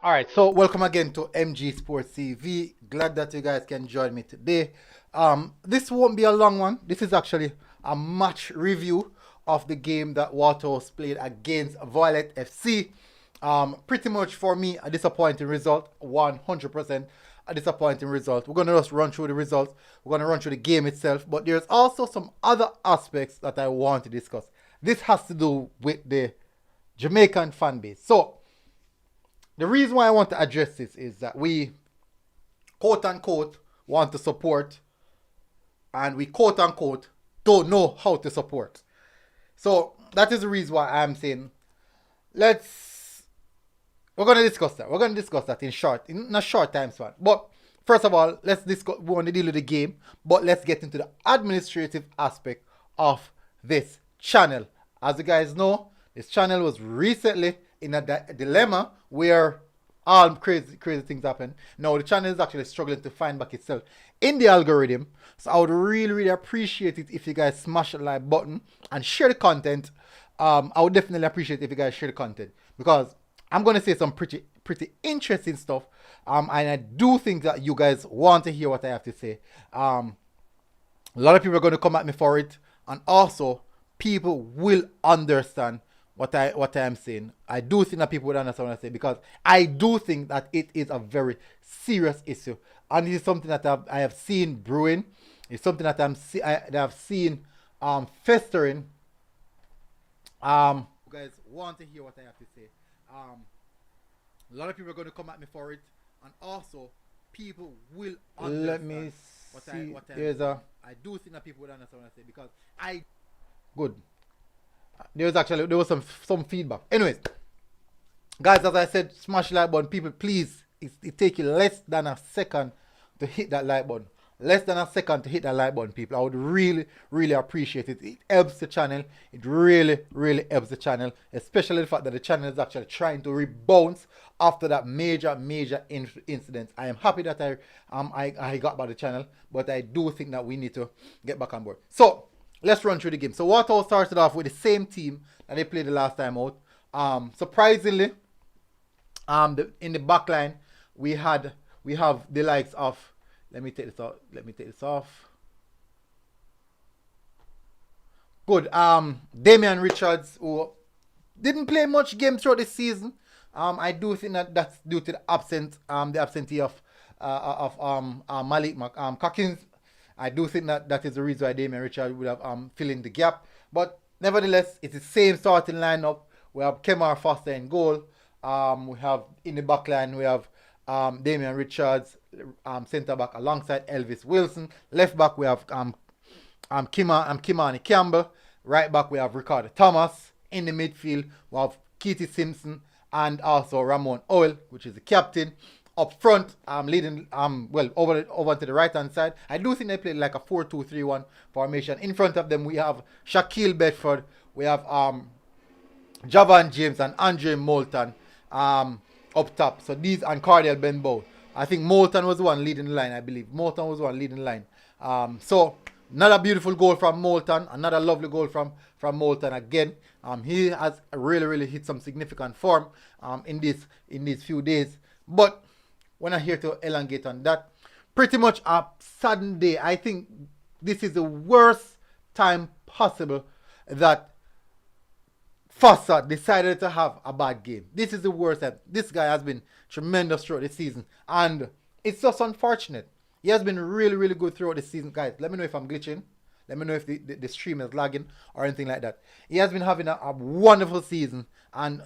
All right, so welcome again to MG Sports TV. Glad that you guys can join me today. This won't be a long one. This is actually a match review of the game that Waterhouse played against Violette FC. Pretty much for me, a disappointing result, 100% a disappointing result. We're gonna just run through the results. We're gonna run through the game itself, but there's also some other aspects that I want to discuss. This has to do with the Jamaican fan base. So the reason why I want to address this is that we, quote unquote, want to support and we, quote unquote, don't know how to support. So that is the reason why I'm saying we're going to discuss that. We're going to discuss that in a short time span. But first of all, let's discuss, we want to deal with the game, but let's get into the administrative aspect of this channel. As you guys know, this channel was recently in a dilemma where all crazy things happen. Now the channel is actually struggling to find back itself in the algorithm. So I would really appreciate it if you guys smash the like button and share the content. I would definitely appreciate it if you guys share the content, because I'm gonna say some pretty interesting stuff. And I do think that you guys want to hear what I have to say. A lot of people are gonna come at me for it, and also people will understand what I am saying. I do think that people would understand what I say, because I do think that it is a very serious issue, and it is something that I have seen brewing. It's something that I have seen festering. You guys want to hear what I have to say. A lot of people are going to come at me for it, and also people will understand. Let me see. I do think that people would understand what I say, because good. There was some feedback. Anyways, guys, as I said, smash the like button. People, please, it take you less than a second to hit that like button. Less than a second to hit that like button, people. I would really appreciate it. It helps the channel. It really helps the channel, especially the fact that the channel is actually trying to rebound after that major incident. I am happy that I got back the channel, but I do think that we need to get back on board. So let's run through the game. So Waterhouse started off with the same team that they played the last time out. Surprisingly, in the back line, we have the likes of, let me take this off. Good. Damian Richards, who didn't play much game throughout the season. I do think that that's due to the absentee of Malik Cockins. I do think that is the reason why Damian Richards would have fill in the gap. But nevertheless, it's the same starting lineup. We have Kemar Foster in goal. We have in the back line, we have Damian Richards, centre back alongside Elvis Wilson. Left back we have Kimani Campbell. Right back we have Ricardo Thomas. In the midfield we have Keith Simpson and also Ramon Oil, which is the captain. Up front, leading over to the right hand side. I do think they played like a 4-2-3-1 formation. In front of them we have Shaquille Bedford. We have Javan James and Andre Moulton up top. So these, and Cardell Benbow. I think Moulton was the one leading the line, I believe. Moulton was the one leading the line. So another beautiful goal from Moulton. Another lovely goal from Moulton again. He has really hit some significant form in these few days. But we're not here to elongate on that. Pretty much a sudden day. I think this is the worst time possible that Foster decided to have a bad game. This is the worst time. This guy has been tremendous throughout the season, and it's just unfortunate. He has been really good throughout the season. Guys, let me know if I'm glitching. Let me know if the stream is lagging or anything like that. He has been having a wonderful season, and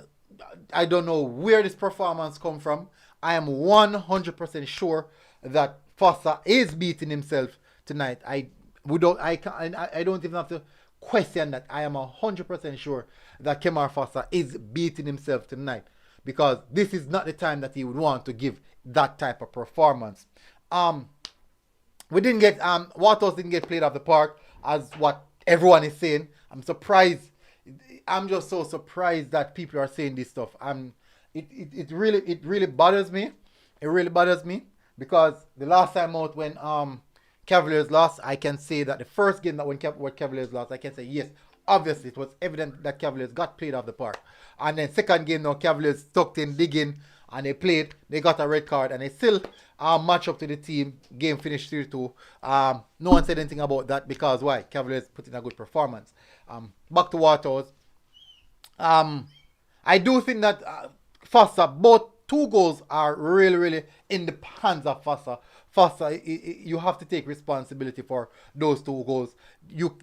I don't know where this performance come from. I am 100% sure that Foster is beating himself tonight. I don't even have to question that. I am 100% sure that Kemar Foster is beating himself tonight, because this is not the time that he would want to give that type of performance. We didn't get Waterhouse didn't get played off the park, as what everyone is saying. I'm surprised. I'm just so surprised that people are saying this stuff. It really bothers me. It really bothers me, because the last time out when Cavaliers lost, I can say that the first game that when Cavaliers lost, I can say yes, obviously it was evident that Cavaliers got played off the park. And then second game now, Cavaliers tucked in, digging, and they played. They got a red card, and they still match up to the team. Game finished 3-2. No one said anything about that because why? Cavaliers put in a good performance. Back to Waterhouse. I do think that Foster, both two goals are really, really in the hands of Foster. Foster, you have to take responsibility for those two goals.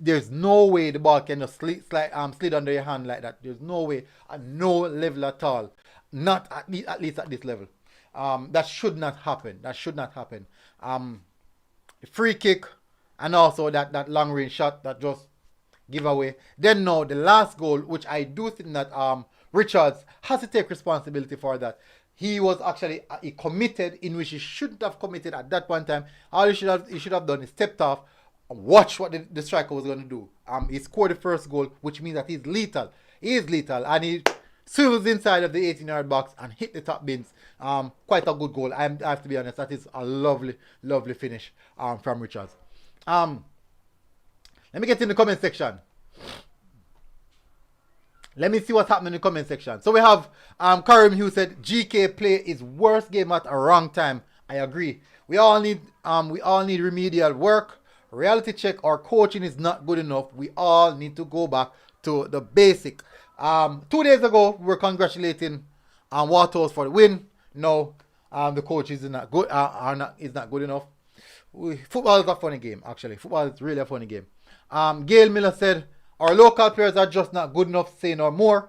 There's no way the ball can just slid under your hand like that. There's no way, at no level at all. Not at least at this level. That should not happen. That should not happen. Free kick and also that long range shot that just give away. Then now the last goal, which I do think that Richards has to take responsibility for that. He was actually he committed in which he shouldn't have committed at that point in time. All he should have done is stepped off and watch what the striker was going to do. He scored the first goal, which means that he's lethal. He is lethal, and he swivels inside of the 18-yard box and hit the top bins. Quite a good goal. I have to be honest. That is a lovely, lovely finish from Richards. Let me get in the comment section. Let me see what's happening in the comment section. So we have Karim who said GK play is worst game at a wrong time. I agree. We all need remedial work, reality check. Our coaching is not good enough. We all need to go back to the basic. 2 days ago we were congratulating Waterhouse for the win. No, the coach is not good. Is not good enough. Football is a funny game. Actually, football is really a funny game. Gail Miller said, our local players are just not good enough to say no more.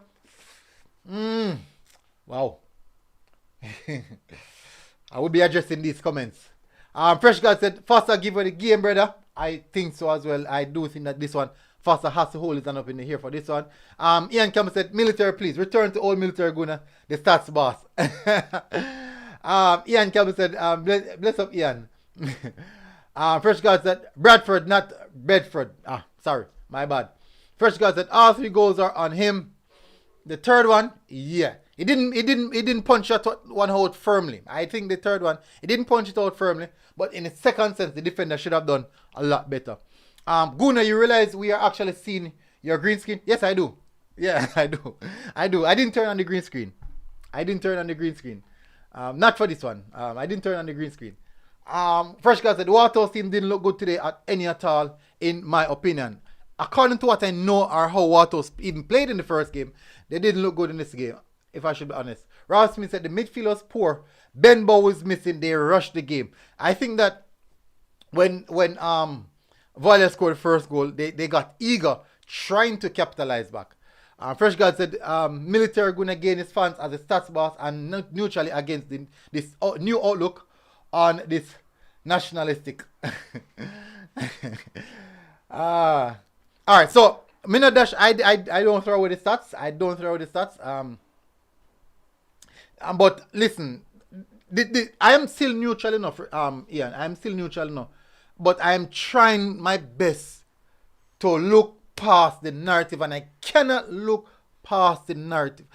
Wow. I would be addressing these comments. Fresh God said, Foster give her the game, brother. I think so as well. I do think that this one, Foster has to hold his hand up in the air for this one. Ian Campbell said, military, please. Return to old military Guna, the stats boss. Ian Campbell said, bless up, Ian. Fresh God said, Bradford, not Bedford. Sorry, my bad. Fresh God said all 3 goals are on him. The third one, yeah. He didn't punch that one out firmly. I think the third one, he didn't punch it out firmly. But in the second sense, the defender should have done a lot better. Guna, you realize we are actually seeing your green screen? Yes, I do. Yeah, I do. I didn't turn on the green screen. Not for this one. I didn't turn on the green screen. Fresh God said the Waterhouse team didn't look good today at all, in my opinion. According to what I know or how Waterhouse even played in the first game, they didn't look good in this game, if I should be honest. Ross Smith said the midfield was poor. Ben Bow was missing. They rushed the game. I think that when Violette scored the first goal, they got eager, trying to capitalize back. Fresh God said military going to gain his fans as a stats boss and neutrally against this new outlook on this nationalistic. Alright, so Minadash, I don't throw away the stats. But listen, I am still neutral enough, Ian. I'm still neutral enough. But I'm trying my best to look past the narrative, and I cannot look past the narrative.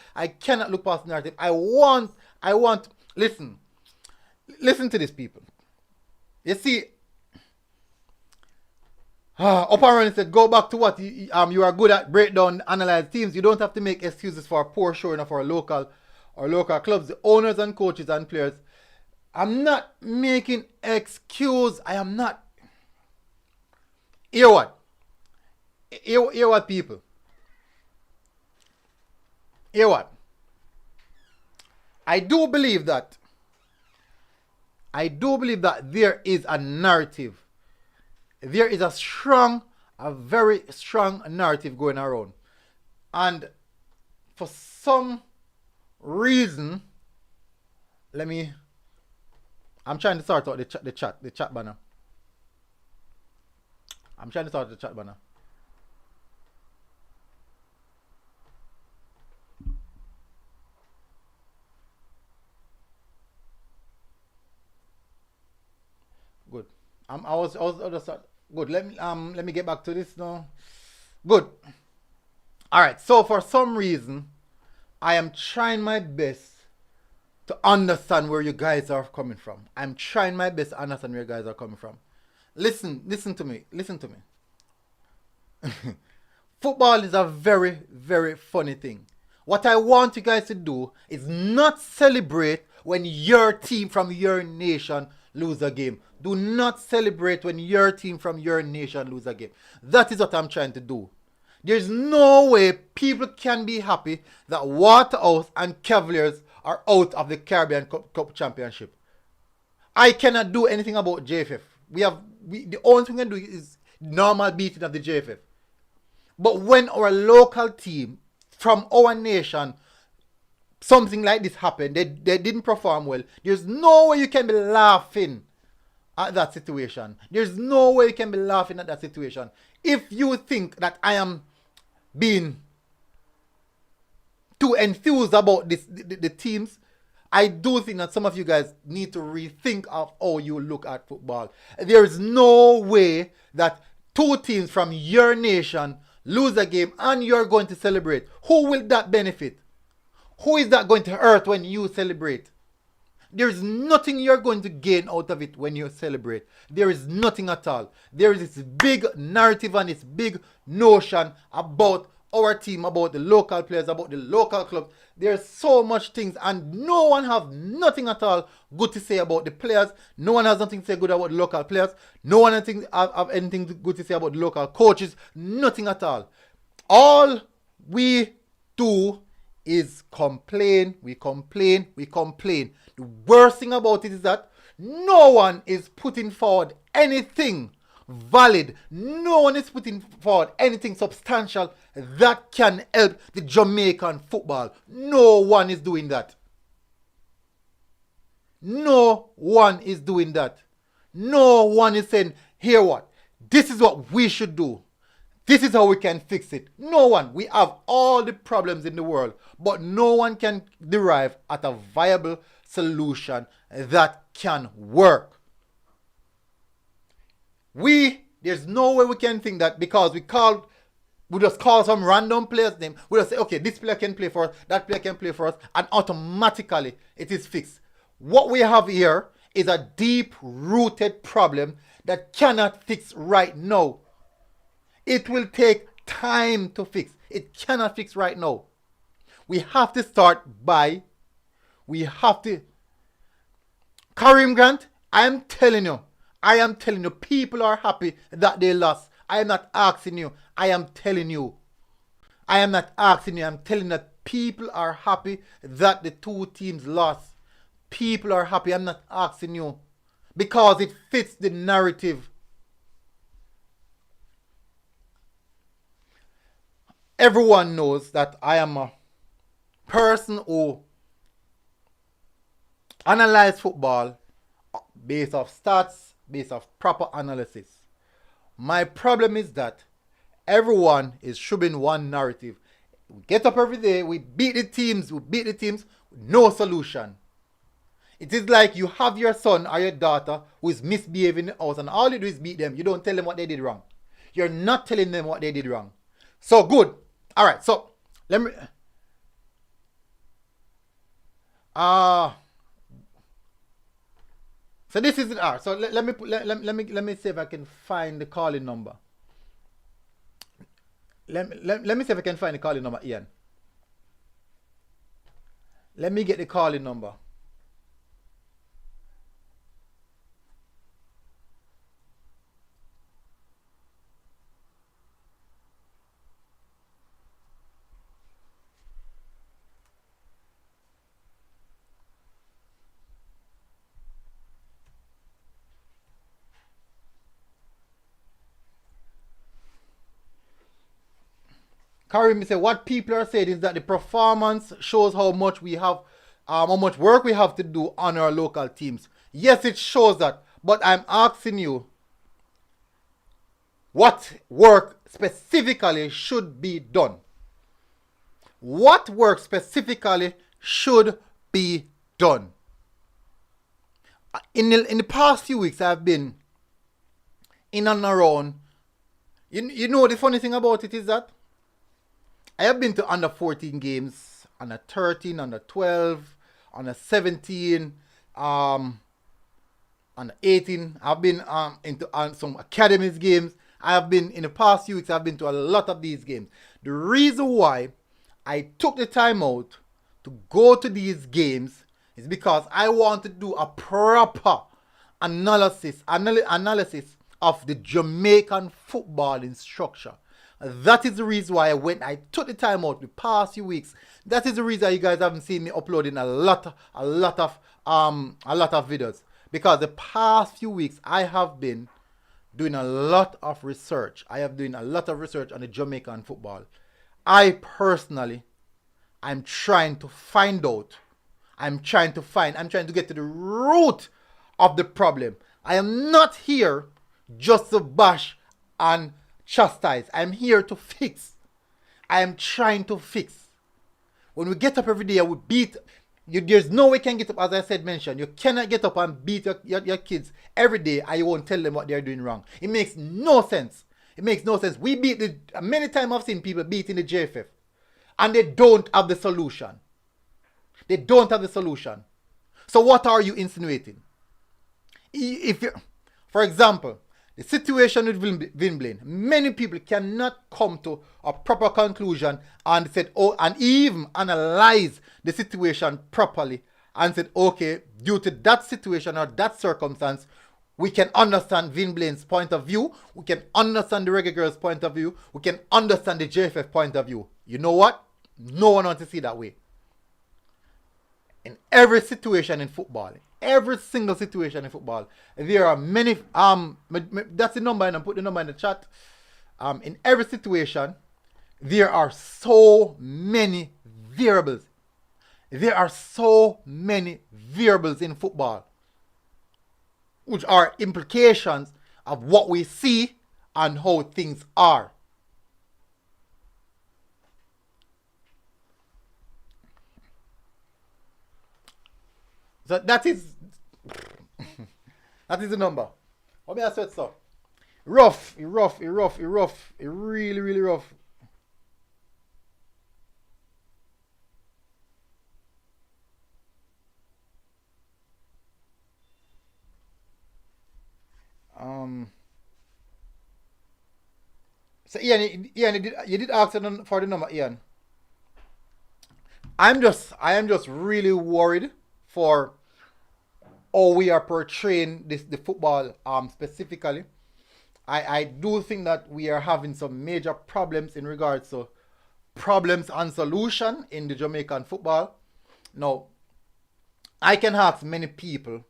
I want, listen to these people. You see, Operon said, go back to what you are good at, break down, analyze teams. You don't have to make excuses for poor showing of our local clubs, the owners and coaches and players. I'm not making excuse. I am not. Hear what? Hear what, people? Hear what? I do believe that there is a narrative. There is a very strong narrative going around. And for some reason, I'm trying to sort out the chat banner. Good. I was good. Let me get back to this now. Good. All right. So for some reason, I am trying my best to understand where you guys are coming from. Listen to me. Football is a very, very funny thing. What I want you guys to do is not celebrate when your team from your nation lose a game. Do not celebrate when your team from your nation lose a game. That is what I'm trying to do. There's no way people can be happy that Waterhouse and Cavaliers are out of the Caribbean Cup Championship. I cannot do anything about JFF. The only thing we can do is normal beating of the JFF. But when our local team from our nation, something like this happened, they didn't perform well, there's no way you can be laughing at that situation. There's no way you can be laughing at that situation. If you think that I am being too enthused about the teams, I do think that some of you guys need to rethink of how you look at football. There is no way that two teams from your nation lose a game and you're going to celebrate. Who will that benefit? Who is that going to hurt when you celebrate? There's nothing you're going to gain out of it when you celebrate. There is nothing at all. There is this big narrative and this big notion about our team, about the local players, about the local club. There's so much things and no one have nothing at all good to say about the players. No one has nothing to say good about the local players. No one have anything good to say about the local coaches. Nothing at all. All we do is complain. We complain. The worst thing about it is that no one is putting forward anything valid. No one is putting forward anything substantial that can help the Jamaican football. No one is doing that. No one is doing that. No one is saying, here what? This is what we should do. This is how we can fix it. No one. We have all the problems in the world, but no one can derive at a viable solution that can work. There's no way we can think that because we just call some random player's name, we just say, okay, this player can play for us, that player can play for us, and automatically it is fixed. What we have here is a deep-rooted problem that cannot fix right now. It will take time to fix. It cannot fix right now. We have to start by, Kareem Grant, I am telling you, people are happy that they lost. I am not asking you. I am telling you. I am not asking you. I'm telling you that people are happy that the two teams lost. People are happy. I'm not asking you. Because it fits the narrative. Everyone knows that I am a person who analyzes football based off stats, based off proper analysis. My problem is that everyone is shoving one narrative. We get up every day, we beat the teams, no solution. It is like you have your son or your daughter who is misbehaving in the house and all you do is beat them. You don't tell them what they did wrong. You're not telling them what they did wrong. So good. Alright, so let me so this is it. So let me see if I can find the calling number. Let me see if I can find the calling number, Ian. Let me get the calling number. Karim said, what people are saying is that the performance shows how much we have, how much work we have to do on our local teams. Yes, it shows that. But I'm asking you, what work specifically should be done? What work specifically should be done? In the past few weeks, I've been in and around. You know the funny thing about it is that I have been to under 14 games, under 13, under 12, under 17, under 18. I've been into some academies games. I have been, in the past few weeks, I've been to a lot of these games. The reason why I took the time out to go to these games is because I want to do a proper analysis of the Jamaican footballing structure. That is the reason why I took the time out the past few weeks. That is the reason you guys haven't seen me uploading a lot of videos, because the past few weeks I have been doing a lot of research. I have doing a lot of research on the Jamaican football. I'm trying to find out. I'm trying to get to the root of the problem. I am not here just to bash and chastise. I'm here to fix. I am trying to fix. When we get up every day, we beat. There's no way you can get up, as I said, mentioned. You cannot get up and beat your kids every day and you won't tell them what they're doing wrong. It makes no sense. It makes no sense. Many times I've seen people beating the JFF and they don't have the solution. They don't have the solution. So what are you insinuating? For example, the situation with Vinblaine, many people cannot come to a proper conclusion and even analyze the situation properly and said, okay, due to that situation or that circumstance, we can understand Vinblaine's point of view, we can understand the Reggae Girls' point of view, we can understand the JFF point of view. You know what? No one wants to see that way. In every situation in football, every single situation in football, there are many, that's the number, and I put the number in the chat. In every situation, there are so many variables. There are so many variables in football, which are implications of what we see and how things are. So that is the number. What may I say so? Rough, really, really rough. So Ian, you did ask for the number, Ian. I am just really worried for how we are portraying the football specifically. I do think that we are having some major problems in regards to problems and solution in the Jamaican football. Now, I can ask many people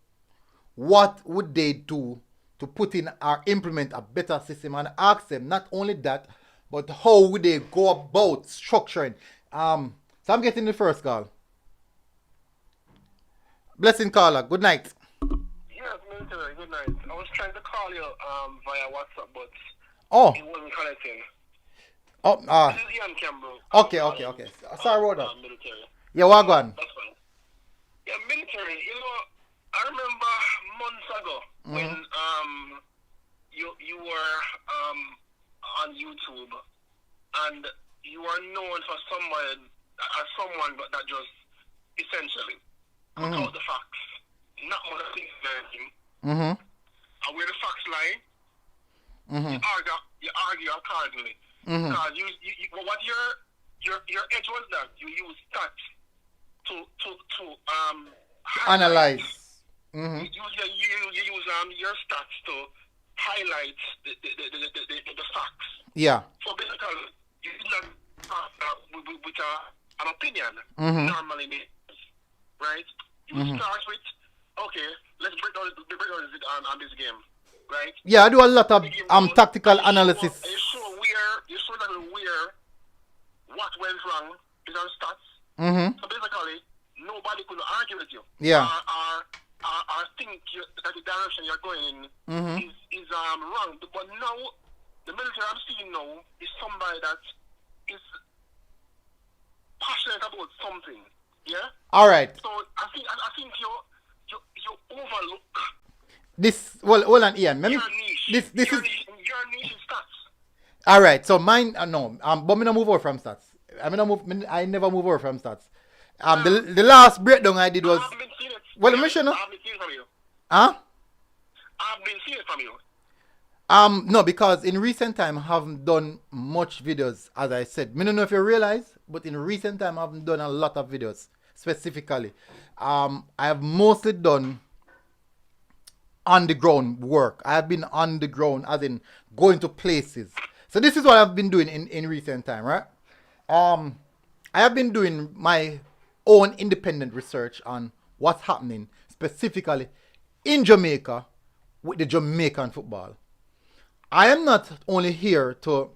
what would they do to put in or implement a better system, and ask them not only that, but how would they go about structuring. So I'm getting the first call. Blessing caller, good night. Yes, military, good night. I was trying to call you via WhatsApp, but it wasn't connecting. This is Ian Campbell. Okay. Sorry about that. Military. Yeah, what go on? That's fine. Yeah, military. I remember months ago when you were on YouTube, and you are known for someone that just essentially put out the facts, not more things than and where the facts lie, you argue accordingly. Because what your edge was that you use stats to analyze. You use your stats to highlight the facts. Yeah. So basically, you did not start with an opinion normally, right? You start with, okay, let's break down this game, right? Yeah, I do a lot of tactical analysis. You show that where what went wrong is on stats. So basically, nobody could argue with you. Yeah. Or think that the direction you're going in is wrong. But now, the military I'm seeing now is somebody that is passionate about something. Yeah. All right. So I think you overlook this. Well, hold on, Ian. your niche. Your niche is stats. All right. So mine, no. But me not move over from stats. I never move over from stats. The last breakdown I did was. I haven't been seeing it. Well, let me show you. I haven't been seeing it from you. Huh? I haven't been seeing it from you. No, because in recent time I haven't done much videos, as I said. I don't know if you realize, but in recent time I haven't done a lot of videos. specifically, I have mostly done on the ground work. I have been on the ground, as in going to places. So this is what I've been doing in recent time, right? Um, I have been doing my own independent research on what's happening specifically in Jamaica with the Jamaican football. I am not only here to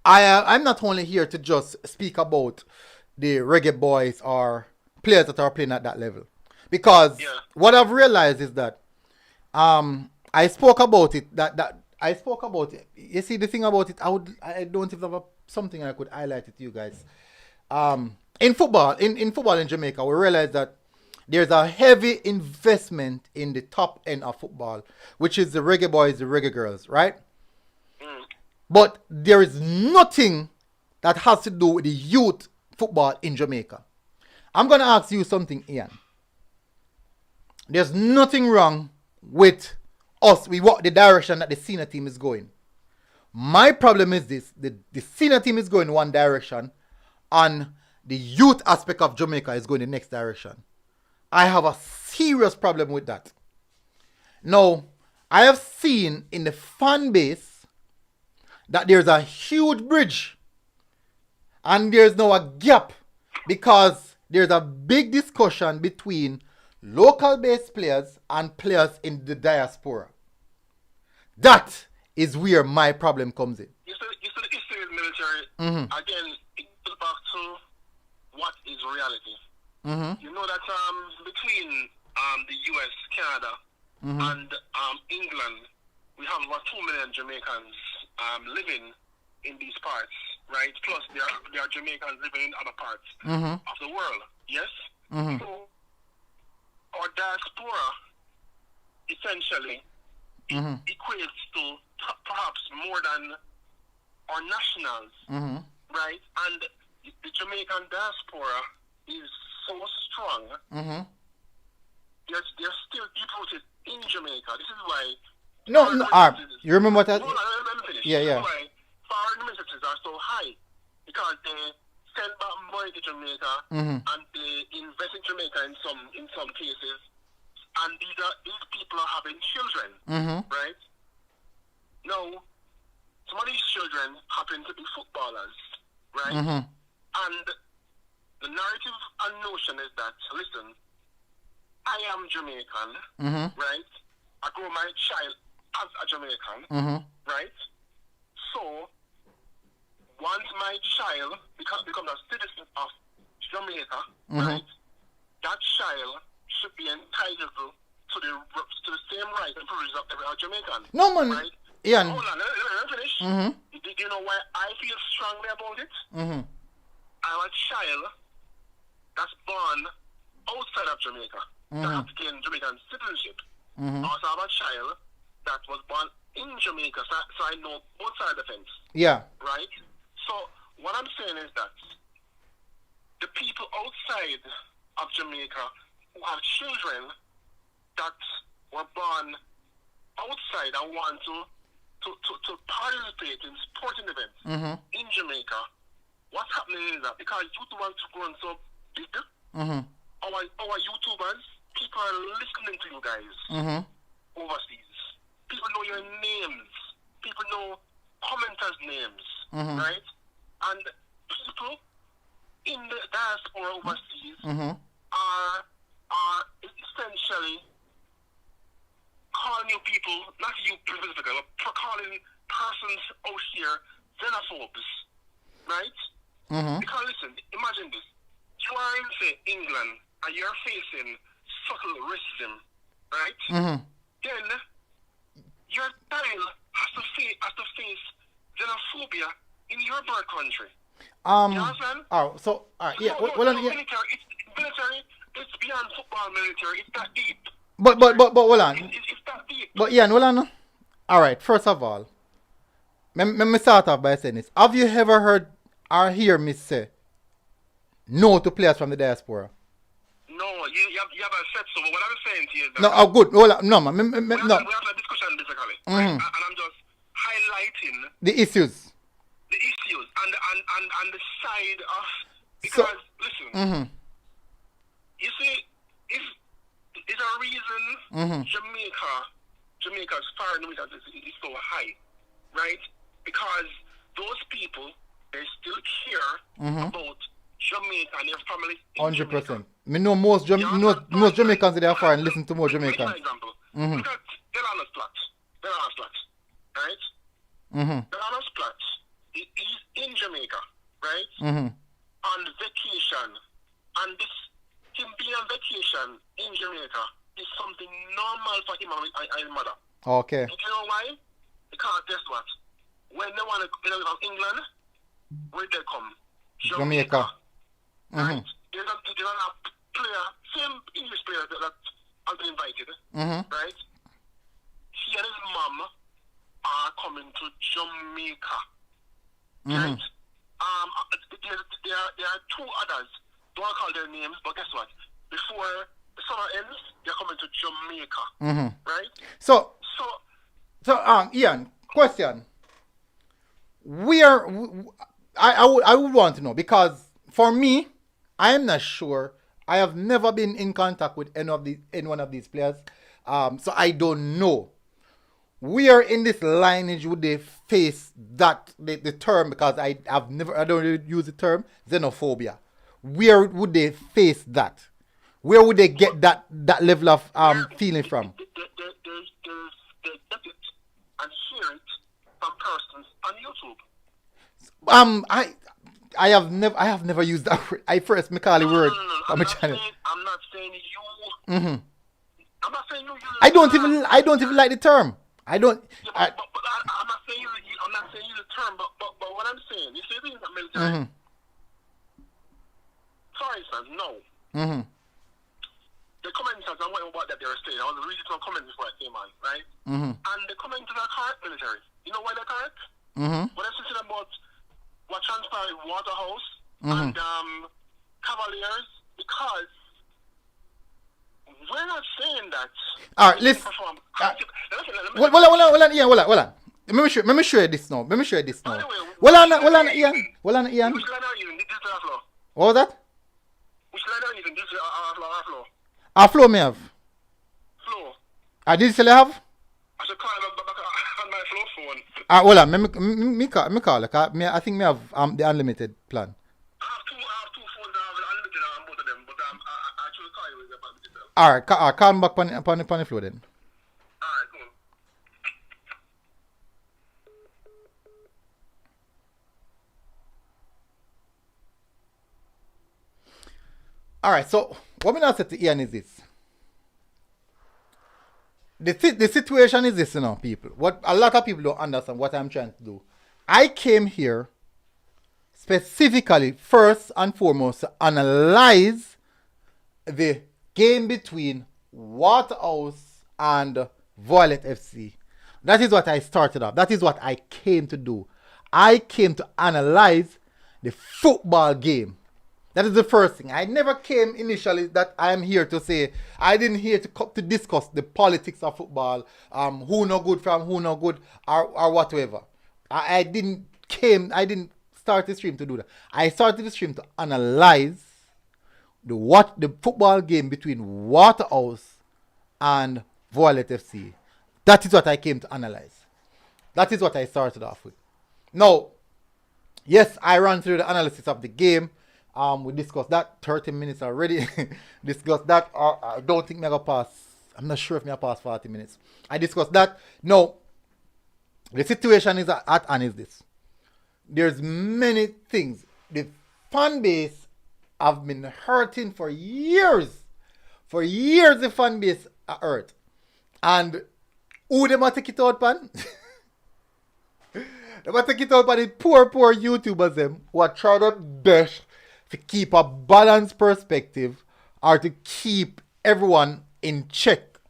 I'm not only here to just speak about the Reggae Boys or players that are playing at that level. Because Yeah. what I've realized is that I spoke about it that I spoke about it. You see the thing about it, I don't even have something I could highlight it to you guys. In football, in football in Jamaica, we realize that there's a heavy investment in the top end of football, which is the Reggae Boys, the Reggae Girls, right? Mm. But there is nothing that has to do with the youth football in Jamaica. I'm gonna ask you something, Ian. There's nothing wrong with us. We walk the direction that the senior team is going. My problem is this: the senior team is going one direction, and the youth aspect of Jamaica is going the next direction. I have a serious problem with that. Now, I have seen in the fan base that there's a huge bridge and there's now a gap because there's a big discussion between local based players and players in the diaspora. That is where my problem comes in. You see the issue with military, again, it goes back to what is reality. You know that between the US, Canada, and England, we have about 2 million Jamaicans living in these parts, right? Plus, there are Jamaicans living in other parts of the world, yes? So, our diaspora, essentially, equates to perhaps more than our nationals, right? And the Jamaican diaspora is so strong. They're still deep-rooted in Jamaica. This is why you remember what I... no, let me finish. Yeah, yeah. This is why foreign remittances are so high, because they send back money to Jamaica and they invest in Jamaica in some cases, and these people are having children, right? Now, some of these children happen to be footballers, right? And the narrative and notion is that, listen, I am Jamaican, right? I grow my child as a Jamaican, right? So, once my child becomes a citizen of Jamaica, right, that child should be entitled to the same rights and privileges of every Jamaican. No, man. Right? Ian. Hold on, let me finish. Do you know why I feel strongly about it? I'm a child that's born outside of Jamaica, that has gained Jamaican citizenship. Also, I'm a child that was born in Jamaica, so I know both sides of the fence. Yeah. Right? So, what I'm saying is that the people outside of Jamaica who have children that were born outside and want to participate in sporting events in Jamaica, what's happening is that because YouTubers have grown so big, our YouTubers, people are listening to you guys overseas. People know your names. People know commenters' names, right? And people in the diaspora overseas are essentially calling you people, not you specifically, but calling persons out here xenophobes, right? Because listen, imagine this. You are in, say, England, and you're facing subtle racism, right? Then your child has to face xenophobia in your birth country. You understand? Oh, so yeah. Military, it's beyond football military. It's that deep. But hold on. It's that deep. But Ian, hold on. All right. First of all, let me start off by saying this. Have you ever heard or hear me say no to players from the diaspora? No, you haven't said so. But what I'm saying to you is that... No, oh, good. Hold on. No, man. We have a discussion, basically. Right? And I'm just highlighting the issues. the issues and the side of Because listen, you see, if there's a reason Jamaica's foreign remittance is so high, right? Because those people, they still care about Jamaica and their family. 100%. Me know most Jamaicans that are foreign listen to more Jamaicans. For example, look at Delano's Plat, right? Delano's Plat is in Jamaica, right? On vacation, and him being on vacation in Jamaica is something normal for him and his mother. Okay. And you know why? Because guess what? When they want to live in England, where they come? Jamaica. Right? There's a player, same English player that has been invited, right? He and his mom are coming to Jamaica, right? There are two others. Don't call their names, but guess what? Before the summer ends, they're coming to Jamaica, right? So Ian, question. I would want to know, because for me, I am not sure. I have never been in contact with any one of these players, so I don't know. Where in this lineage would they face that the term? Because I don't really use the term xenophobia. Where would they face that? Where would they get that level of feeling from? They get it and hear it from persons on YouTube. I have never used that word. I first me call the word on my channel. I'm not saying you. I'm not saying you. I don't even like the term. I don't. Yeah, but I'm not saying you the term. But what I'm saying, you see things that military. For instance, no. The commenters and what that they were saying, I was reading some comments before I came on, right? And the commenters are correct, military. You know why they're correct? When they're speaking about what transpired in Waterhouse and Cavaliers, because we're not saying that. All right, listen. Hold on. Let me show you this now. Hold on, Ian. Which line are you using? This is floor. What was that? Which line are you using? This is floor. Flow me have. Flow. Did you still have? I should call back on my flow phone. Hold on. Me call. I think me have the unlimited plan. I have two phones. I have unlimited on both of them, but I should call you about yourself. Alright, call me back on the floor then. Alright, cool. Alright, so what I said to Ian is this. The situation is this, people. What a lot of people don't understand what I'm trying to do. I came here specifically, first and foremost, to analyze the game between Waterhouse and Violette FC. That is what I started off. That is what I came to do. I came to analyze the football game. That is the first thing. I never came initially that I am here to say, I didn't here to discuss the politics of football, who no good from who no good, or whatever. I didn't start the stream to do that. I started the stream to analyze the football game between Waterhouse and Violette FC. That is what I came to analyze. That is what I started off with. Now, yes, I ran through the analysis of the game. We discussed that 30 minutes already. Discussed that. I don't think I'm gonna pass. I'm not sure if I'm gonna pass 40 minutes. I discussed that. No, the situation is at hand is this. There's many things. The fan base have been hurting for years. For years, the fan base are hurt. And who them a take it out, pan? They might take it out by the poor YouTubers them who are trying their best to keep a balanced perspective or to keep everyone in check.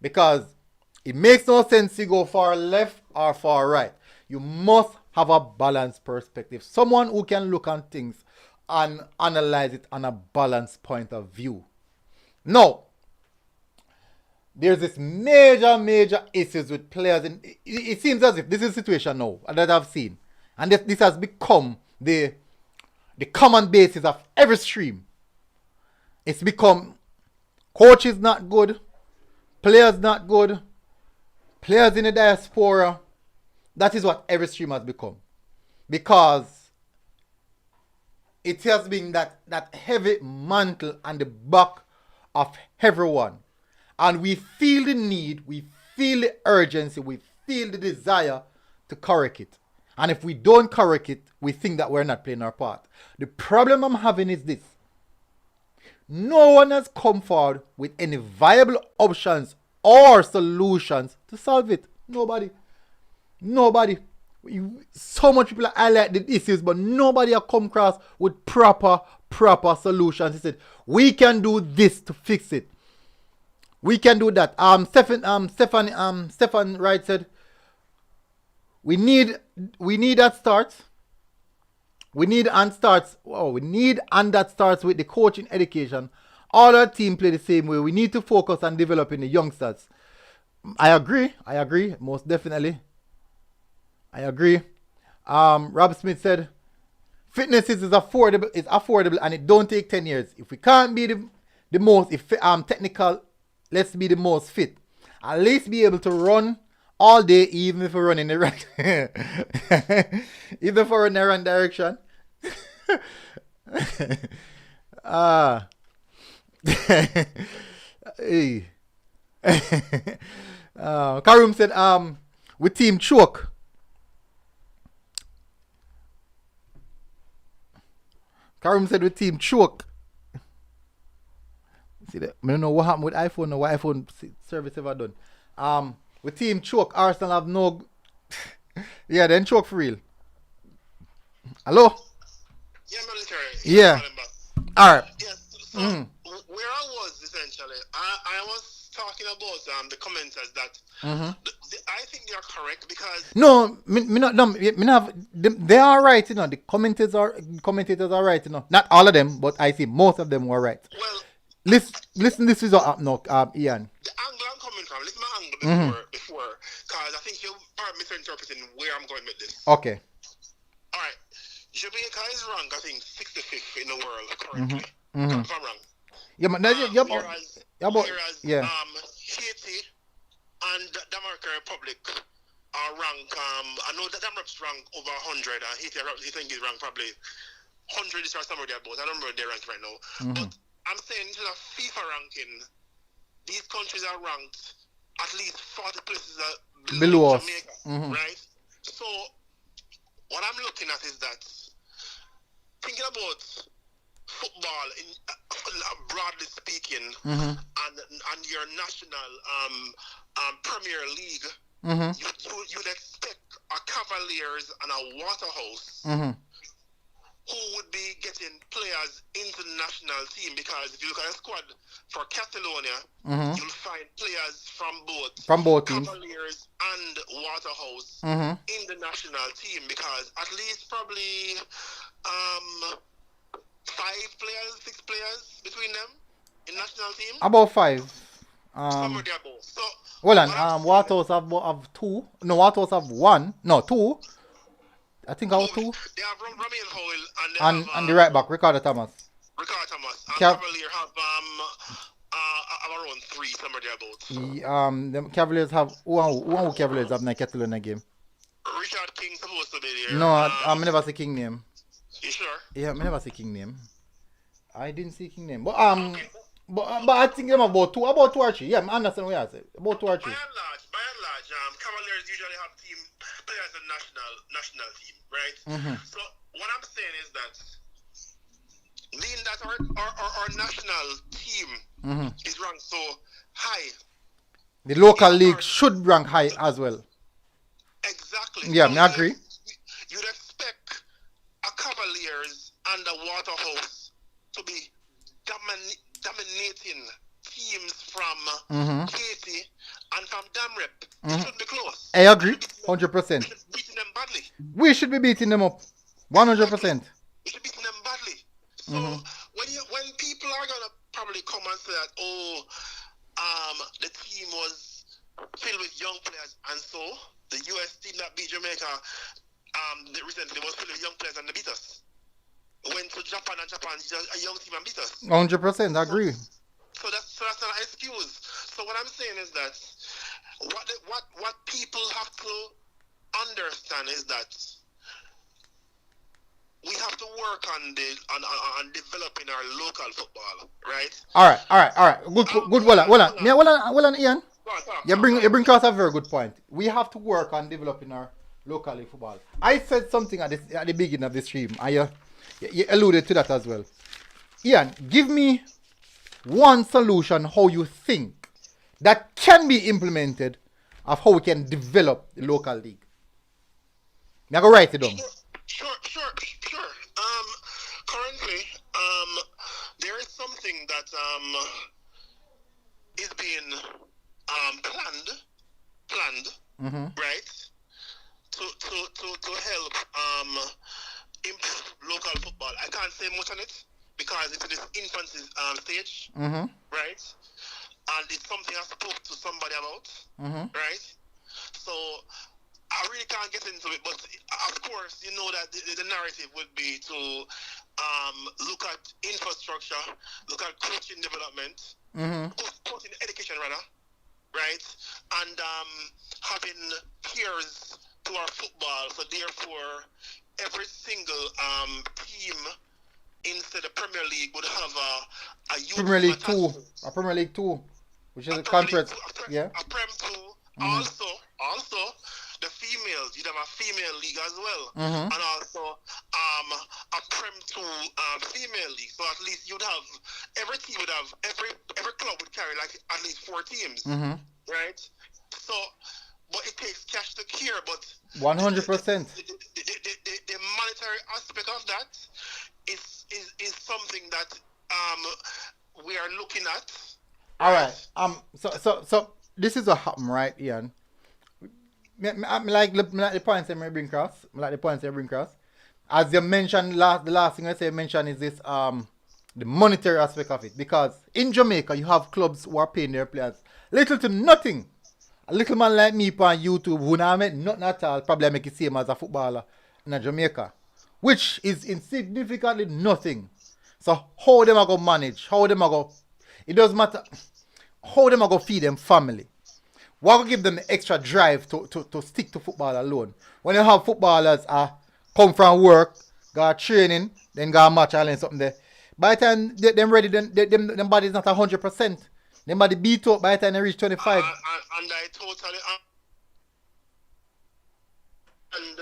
Because it makes no sense to go far left or far right. You must have a balanced perspective. Someone who can look at things and analyze it on a balanced point of view. Now, there's this major issues with players. And it seems as if this is the situation now that I've seen. And this has become the the common basis of every stream. It's become coaches not good, players not good, players in the diaspora. That is what every stream has become. Because it has been that heavy mantle on the back of everyone. And we feel the need, we feel the urgency, we feel the desire to correct it. And if we don't correct it, we think that we're not playing our part. The problem I'm having is this. No one has come forward with any viable options or solutions to solve it. Nobody. So much people highlight the issues, but nobody have come across with proper solutions. He said, we can do this to fix it. We can do that. Stefan Wright said, we need that starts. We need and that starts with the coaching education. All our team play the same way. We need to focus on developing the youngsters. I agree, most definitely. I agree. Rob Smith said, fitness is affordable and it don't take 10 years. If we can't be the most technical, let's be the most fit. At least be able to run all day, even if we're running the right even if we're in the wrong direction. Hey. Karim said, with team choke. Karim said with team choke. See that? I don't know what happened with iPhone or what iPhone service ever done. With team choke, Arsenal have no. Yeah, then choke for real. Hello? Yeah, military. Yeah. Alright. Yeah, so where I was essentially, I was talking about the commenters that I think they are correct because no, me not dumb. Me not have, they are right, you know. The commentators are right, you know. Not all of them, but I see most of them were right. Well, listen. This is what up now, Ian. The angle I'm coming from. Listen, my angle before, because I think you are misinterpreting where I'm going with this. Okay. All right. Jamaica is ranked, I think, 65th in the world currently. If I'm wrong. Yeah, but Whereas yeah. Haiti and Dominican Republic are ranked. I know that Dominican's ranked over 100, and Haiti, I think, is ranked probably 100 or somewhere thereabouts. I don't remember their rank right now. But I'm saying in terms of FIFA ranking, these countries are ranked at least 40 places below Jamaica, right? So what I'm looking at is that thinking about football, broadly speaking, and your national Premier League, you'd expect a Cavaliers and a Waterhouse who would be getting players into the national team, because if you look at the squad for Catalonia, you'll find players from both Cavaliers and Waterhouse in the national team, because at least probably 6 players between them in national team. About 5. Somewhere there above. So Waterhouse have 2. No, Waterhouse have 1. No, 2. I think I have 2. They have Romain Howell and the right back, Ricardo Thomas. And Cavalier have around 3, somewhere thereabouts. The Cavaliers have who Cavaliers have in the Catalonia game. Richard King supposed to be there. No, I never see King name. You sure? Yeah, I never see King name. I didn't see King name. But I think them about 2 or 3. Yeah, I understand what you say. About 2 or 3. By and large, Cavaliers usually have players in national team, right? So what I'm saying is that being that our national team is ranked so high, the local league should rank high as well. Exactly. Yeah, so I agree. You'd expect a Cavaliers and a Waterhouse to be dominating teams from Haiti and from Damrep. It should be close. I agree, 100%. We should be beating them up, 100%. We should be beating them badly. So when people are gonna probably come and say that, the team was filled with young players, and so the US team that beat Jamaica recently was filled with young players and they beat us. went to Japan and Japan is a young team and beat us. 100%, I agree. So that's not an excuse. So what I'm saying is that what people have to understand is that we have to work on developing our local football, right? All right. Good. Hold on, Ian. You bring across a very good point. We have to work on developing our local football. I said something at the beginning of the stream, and you alluded to that as well. Ian, give me one solution how you think that can be implemented of how we can develop the local league. I'm going to write it down. Sure. Currently, there is something that is being planned, right? To help improve local football. I can't say much on it because it's in its infancy stage, right? And it's something I spoke to somebody about, right? So I really can't get into it, but of course, you know that the narrative would be to look at infrastructure, look at coaching development, coaching education rather, right? And having peers to our football. So therefore, every single team inside the Premier League would have a youth Premier League 2, a Premier League 2, which is a conference. Yeah. A Prem 2. Also, the females, you'd have a female league as well, and also a Prem 2 female league. So at least you'd have every team would have every club would carry like at least 4 teams, right? So, but it takes cash to care. But 100%. The monetary aspect of that is something that we are looking at. All right. So this is what happened, right, Ian? I like the points I bring across. As you mentioned, the last thing I mention is this the monetary aspect of it. Because in Jamaica you have clubs who are paying their players little to nothing. A little man like me on YouTube who not make nothing at all, probably make it same as a footballer in Jamaica. Which is insignificantly nothing. So how them are gonna manage? How them are gonna, it doesn't matter how them are gonna feed them family. What will give them the extra drive to stick to football alone? When you have footballers come from work, got training, then got a match and something there. By the time them ready, them body's not 100%. Them body beat up by the time they reach 25. And I totally and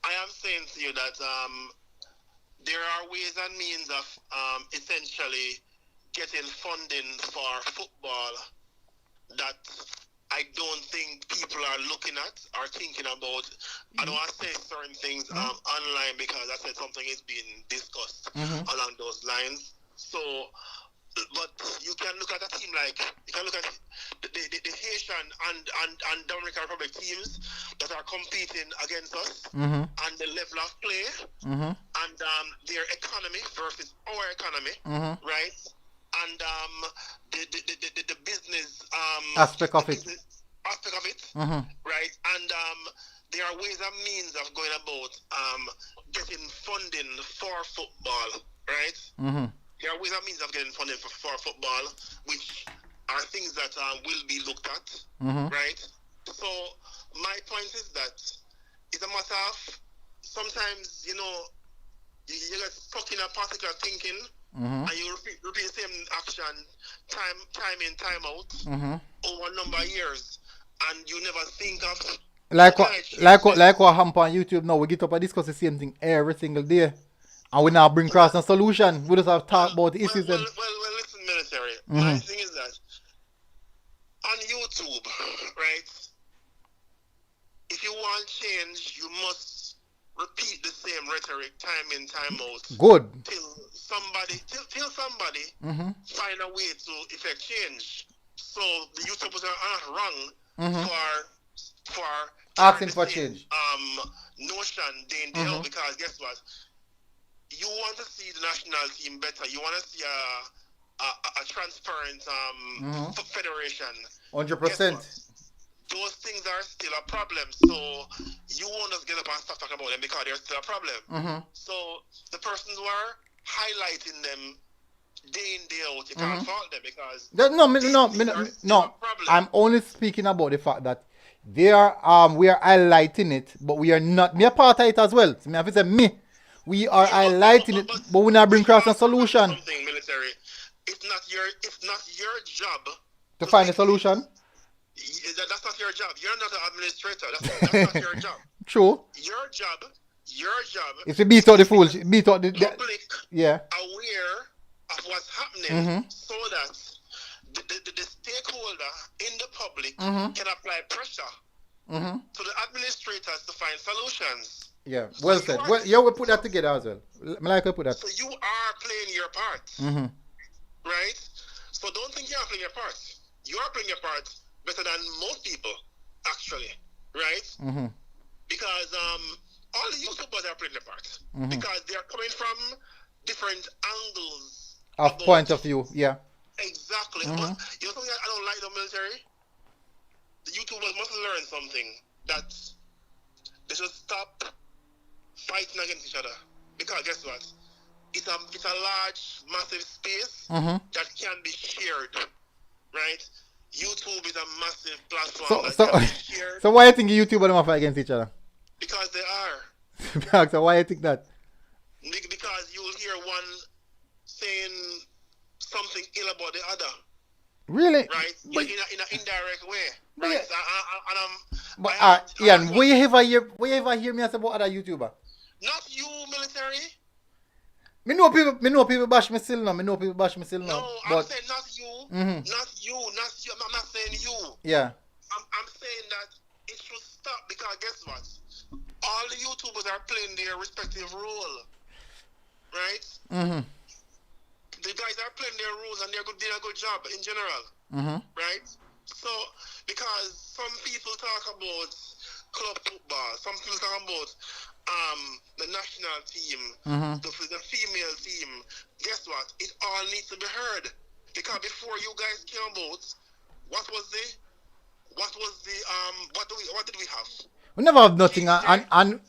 I am saying to you that there are ways and means of essentially getting funding for football that I don't think people are looking at or thinking about. I don't want to say certain things online because I said something is being discussed along those lines. So, but you can look at a team like, you can look at the Haitian and Dominican Republic teams that are competing against us and the level of play and their economy versus our economy, right? And the business aspect of it, right? And there are ways and means of going about getting funding for football, right? There are ways and means of getting funding for football, which are things that will be looked at, right? So my point is that it's a matter of sometimes, you know, you get stuck in a particular thinking. And you repeat the same action time in, time out over a number of years, and you never think of like what happen on YouTube now. We get up and discuss the same thing every single day, and we now bring across a solution. We just have talk about the issues. Well, listen, military. My thing is that on YouTube, right? If you want change, you must repeat the same rhetoric time in, time out. Good. Till somebody find a way to effect change. So the YouTubers are not wrong for asking for change. Notion day in day out, because guess what? You want to see the national team better. You want to see a transparent federation. 100%. those things are still a problem. So you won't just get up and start talking about them because they're still a problem. So the persons who are highlighting them day in, day out, you can't fault them because No. I'm only speaking about the fact that we are highlighting it, but we are not. Me a part of it as well. So me have to say me. We are highlighting it, but we not bring across a solution. Something military. It's not your job to find a solution. That's not your job. You're not an administrator. That's not your job. True. Your job is to beat out the fools, beat out the public aware of what's happening so that the stakeholder in the public can apply pressure to the administrators to find solutions. Yeah, well said. We put that together as well. I like to put that. So you are playing your part, right? So don't think you're playing your part. You are playing your part better than most people, actually, right? Because all the YouTubers are playing their part because they are coming from different angles of point of view. Yeah, exactly. But you know something I don't like the military? The YouTubers must learn something, that they should stop fighting against each other, because guess what? It's a large, massive space that can be shared, right? YouTube is a massive platform that can be shared. So why do you think YouTubers don't fight against each other? Because they are. So why do you think that? Because you'll hear one saying something ill about the other. Really? Right? But in an indirect way. Right? Yeah. Ian, will you ever hear me say about other YouTuber? Not you, military. Me know people bash me still now. No, I'm saying not you. Not you. I'm not saying you. Yeah. I'm saying that it should stop, because guess what? All the YouTubers are playing their respective role. Right? The guys are playing their roles and they're doing a good job in general. Right? So, because some people talk about club football, some people talk about the national team, the female team. Guess what? It all needs to be heard. Because before you guys came about, what did we have? We never have nothing and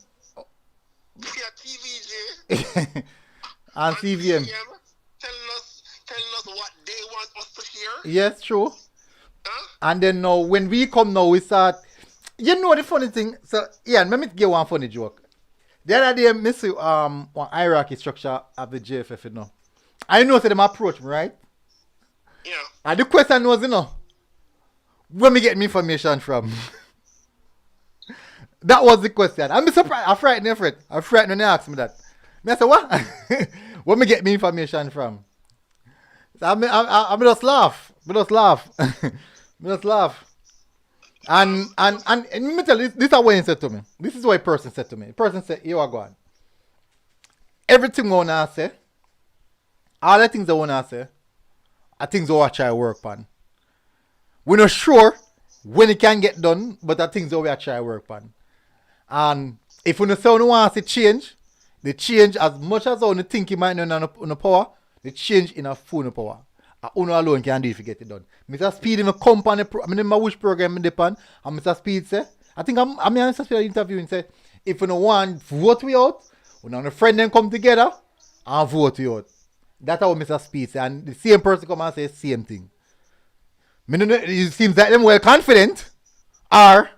we had TVJ and CVM telling us what they want us to hear. Yes, true. And then now when we come now, we start. You know the funny thing. So Ian, let me give one funny joke. The other day, I see one hierarchy structure of the JFF. You know, I know so them approach me, right? Yeah. And the question was, where me get me information from? That was the question. I'm surprised. I'm frightened for it. I'm frightened when they ask me that. I said, what? Where me get me information from? So I just laugh. I just laugh. And let me tell you, this is what he said to me. This is what a person said to me. The person said, you are going. Everything I want to say, all the things I want to say, are things I want to try to work on. We're not sure when it can get done, but are things I want to try to work on. And if you say you want to change, the change as much as you think you might know on the power, the change in a full power. And alone can do if you get it done. Mr. Speed in a company, I mean, my which program in the pan, and Mr. Speed say, I think Mr. Speed interview and say, if you don't want vote we out, when a friend then come together and vote we out. That's how Mr. Speed say, and the same person come and say same thing. It seems like them well confident, or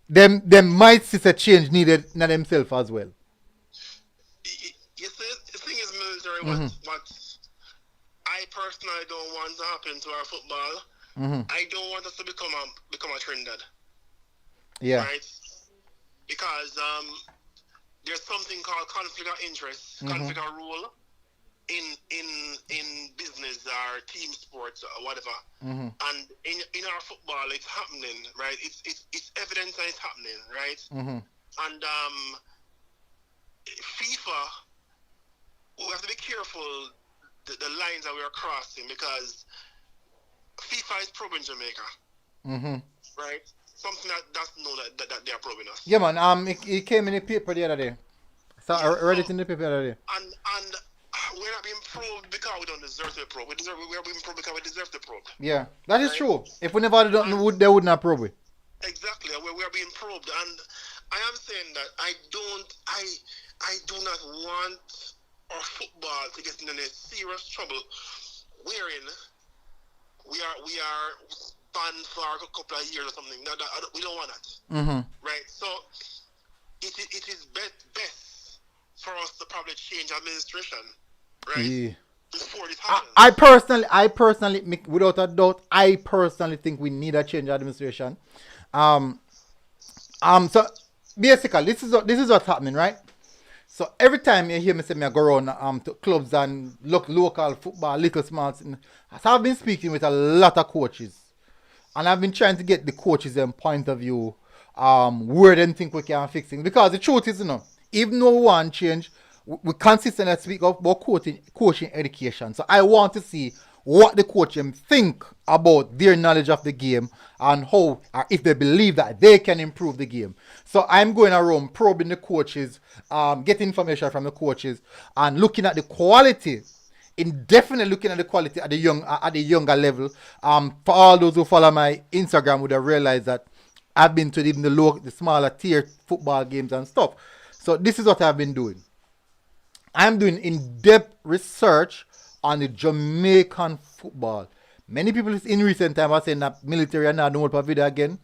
them might see a change needed in themselves as well. You see, the thing is military, what I personally don't want to happen to our football. I don't want us to become a Trinidad. Yeah. Right? Because there's something called conflict of interest, conflict of rule in business or team sports or whatever. And in our football, it's happening, right? It's evidence that it's happening, right? And FIFA, we have to be careful the lines that we are crossing, because FIFA is probing Jamaica, right? Something that's known that they are probing us. Yeah, man. It came in the paper the other day. So I read it in the paper the other day. And we're not being probed because we don't deserve to be probed. We are being probed because we deserve to probe. Yeah, that is true. If we never done, they would not probe it. exactly. We are being probed, and I am saying that I do not want our football to get in any serious trouble, wherein we are banned for a couple of years or something. We don't want that, Mm-hmm. right? So it is best for us to probably change administration, right? Yeah. Before this I, happens. I personally, without a doubt, I personally think we need a change of administration. Um, so basically, this is what's happening, right? So every time you hear me say me I go around to clubs and look local football, little small, so I've been speaking with a lot of coaches, and I've been trying to get the coaches' point of view, where they think we can fix things. Because the truth is, even though we want change, we consistently speak about coaching education. So I want to see what the coaches think about their knowledge of the game and how, or if they believe that they can improve the game. So I'm going around probing the coaches, getting information from the coaches, and looking at the quality, indefinitely looking at the quality at the younger level. For all those who follow my Instagram would have realized that I've been to even the smaller tier football games and stuff. So this is what I've been doing. I'm doing in-depth research on the Jamaican football. Many people in recent time are saying that military are not doing video again.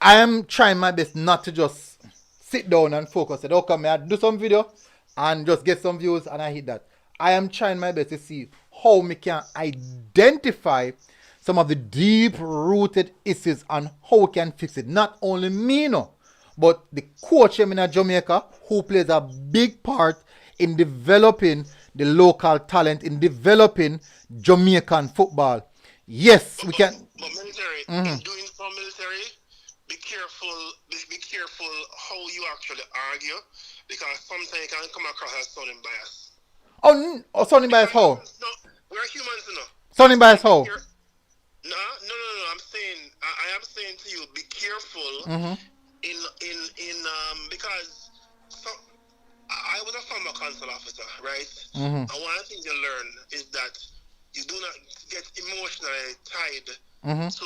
I am trying my best not to just sit down and focus. Say, okay, may I do some video and just get some views and I hit that. I am trying my best to see how we can identify some of the deep-rooted issues and how we can fix it. Not only me, no, but the coach in Jamaica who plays a big part in developing the local talent, in developing Jamaican football. Yes, we can. But military, in doing some military, be careful. Be careful how you actually argue, because sometimes you can come across as sounding bias. Sounding bias how? No, we're humans, you know. Sounding bias how? No. I'm saying, I am saying to you, be careful. Because I was a former consul officer, right? And one thing you learn is that you do not get emotionally tied to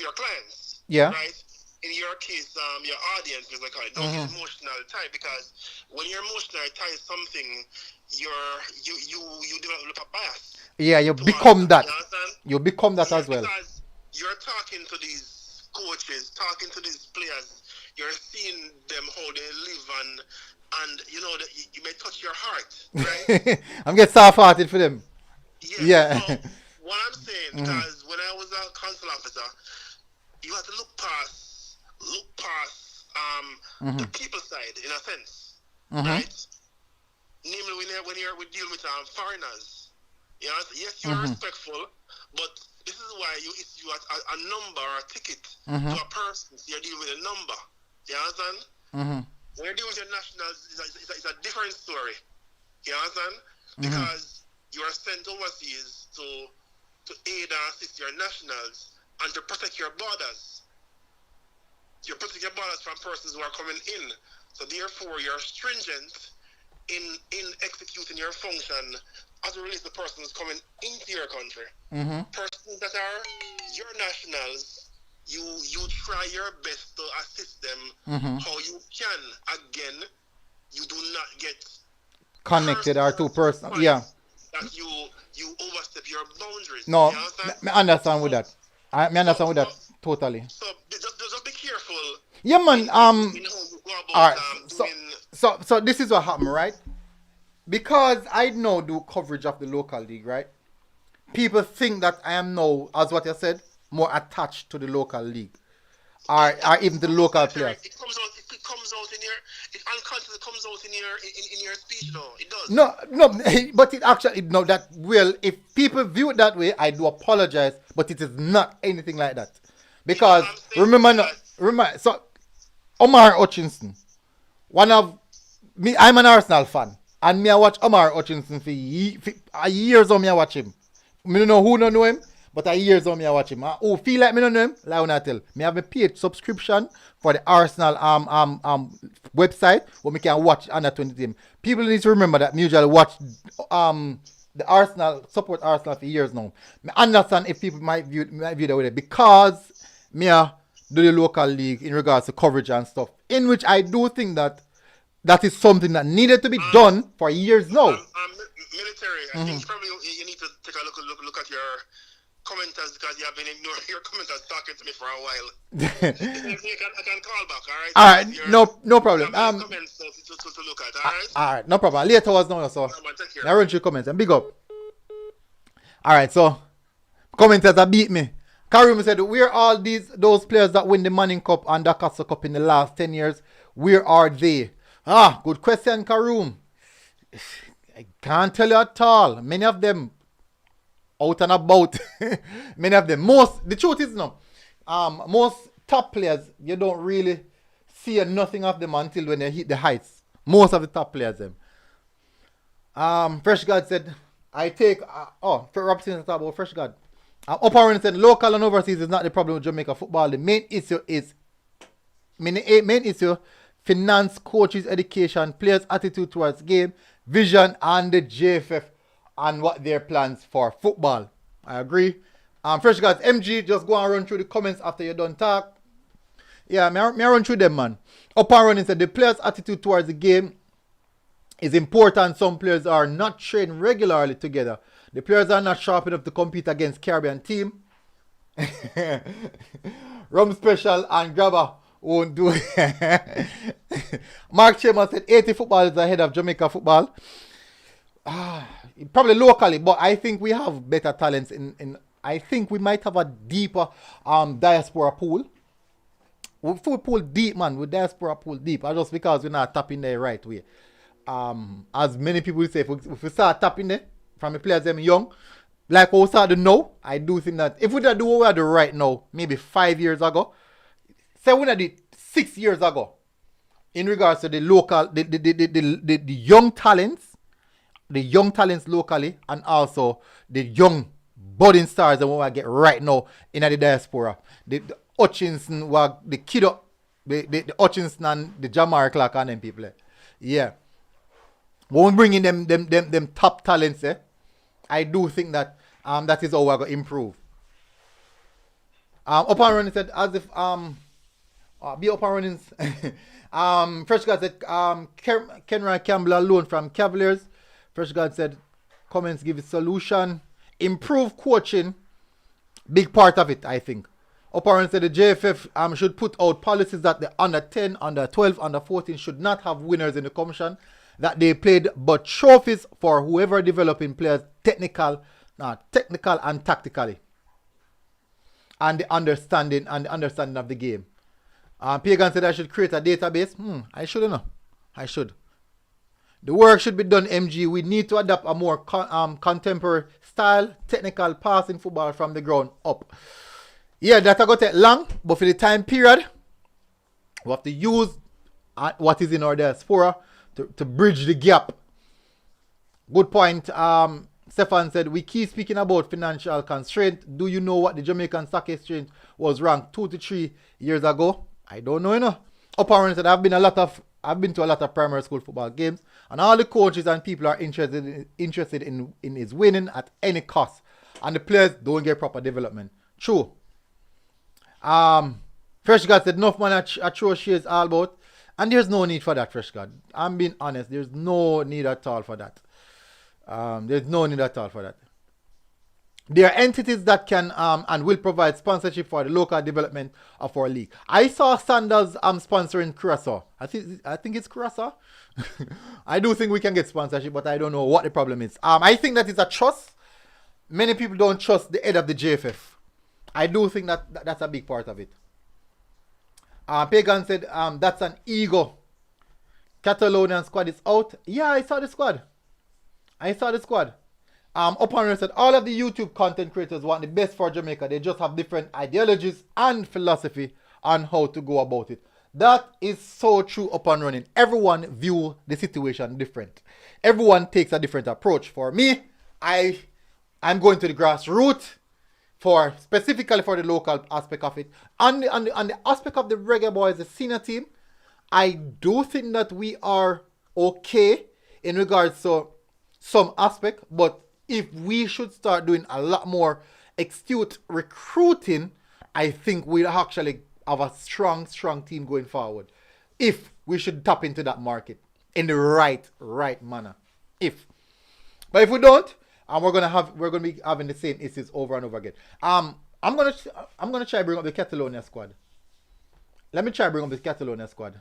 your clients. Yeah. Right? In your case, your audience is like, don't get emotionally tied, because when you're emotionally tied to something, you develop a bias. Yeah, you become that. You You become that as well. Because you're talking to these coaches, talking to these players, you're seeing them how they live, and you know that you may touch your heart, right? I'm getting soft-hearted for them. Yeah. So what I'm saying, because when I was a consul officer, you have to look past the people side, in a sense, right? Namely, when you're dealing with foreigners, yes, you're respectful, but this is why you issue a number or a ticket to a person. So you're dealing with a number. You understand? When you're dealing with your nationals, it's a different story. You understand? Because you are sent overseas to aid and assist your nationals and to protect your borders. You protect your borders from persons who are coming in. So therefore, you're stringent in executing your function as it relates to persons coming into your country. Persons that are your nationals, you try your best to assist them how you can. Again, you do not get Connected or too personal. Yeah. That you overstep your boundaries. No, You understand? me understand with that. I understand with that totally. So just be careful. Yeah, man. In how you go about Alright. doing. So this is what happened, right? Because I now do coverage of the local league, right? People think that I am now, as what you said, more attached to the local league, or even the local players. It comes out in your. It unconsciously comes out in your speech, though. It does. No, but it actually that will. If people view it that way, I do apologize, but it is not anything like that. Because remember, so Omar Hutchinson, one of me, I'm an Arsenal fan, and me I watch Omar Hutchinson for years. Me I watch him. Me don't know who don't know him, but I years me I watch him. Who feel like me don't know him? Like when I tell me, I have a paid subscription for the Arsenal website where me can watch under 20 team. People need to remember that me usually watch the Arsenal, support Arsenal for years now. I understand if people might view that way, because me do the local league in regards to coverage and stuff. In which I do think that that is something that needed to be done for years now. Military. I think probably you need to take a look at your commenters because you have been ignoring your commenters talking to me for a while. I can call back, all right, no problem. Comments to look at, all right, no problem. Later was now, so I run through comments and big up. All right, so commenters that beat me. Karim said, where are those players that win the Manning Cup and the Castle Cup in the last 10 years? Where are they? Good question, Karim. I can't tell you at all. Many of them out and about. Many of them. The truth is no. Most top players, you don't really see nothing of them until when they hit the heights. Most of the top players, them. Fresh God said, I take, Robson talk about Fresh God. Upper said, local and overseas is not the problem with Jamaica football. The main issue is, finance, coaches, education, players' attitude towards game, vision, and the JFF and what their plans for football. I agree. Fresh guys, MG, just go and run through the comments after you're done talk. Yeah, me run through them, man. Upper said, the players' attitude towards the game is important. Some players are not trained regularly together. The players are not sharp enough to compete against Caribbean team. Rum Special and Grabber won't do it. Mark Chambers said 80 footballers ahead of Jamaica football. Probably locally, but I think we have better talents in I think we might have a deeper diaspora pool. We pool deep, man. With diaspora pool deep. Just because we're not tapping the right way. As many people say, if we start tapping there from the players them young, like what we started now, I do think that if we don't do what we are doing right now, maybe 5 years ago, say we did 6 years ago, in regards to the local, the young talents locally, and also the young budding stars that we want to get right now in the diaspora. The Hutchinson, the kiddo, the Hutchinson and the Jamar Clark and them people. Yeah. When we bring in them top talents, I do think that that is how we're going to improve. Up and running said, as if be up and running. Fresh God said, Kenra Campbell alone from Cavaliers. Fresh God said, comments give a solution. Improve coaching, big part of it, I think. Up and running said the JFF should put out policies that the under 10, under 12, under 14 should not have winners in the commission. That they played but trophies for whoever developing players technical and tactically. And the understanding of the game. Pagan said I should create a database. I shouldn't know. I should. The work should be done, MG. We need to adapt a more contemporary style, technical passing football from the ground up. Yeah, that I got take long, but for the time period, we have to use what is in our diaspora to bridge the gap. Good point. Stefan said, we keep speaking about financial constraint. Do you know what the Jamaican Stock Exchange was ranked 2 to 3 years ago? I don't know, you know. Upper said, I've been to a lot of primary school football games, and all the coaches and people are interested in his winning at any cost. And the players don't get proper development. True. Fresh God said, enough man at throw shares all about. And there's no need for that, Fresh God. I'm being honest. There's no need at all for that. There's no need at all for that. There are entities that can and will provide sponsorship for the local development of our league. I saw Sanders sponsoring Curaçao. I think it's Curaçao. I do think we can get sponsorship, but I don't know what the problem is. I think that it's a trust. Many people don't trust the head of the JFF. I do think that's a big part of it. Pagan said that's an ego. Catalonian squad is out. Yeah, I saw the squad. Upon said all of the YouTube content creators want the best for Jamaica. They just have different ideologies and philosophy on how to go about it. That is so true upon running. Everyone view the situation different. Everyone takes a different approach. For me, I'm going to the grassroots specifically for the local aspect of it. On the aspect of the Reggae Boyz, the senior team, I do think that we are okay in regards to some aspect, but if we should start doing a lot more astute recruiting I think we'll actually have a strong, strong team going forward. If we should tap into that market in the right manner. If. But if we don't, and we're gonna be having the same issues over and over again. I'm gonna try bring up the Catalonia squad. Let me try bring up the Catalonia squad.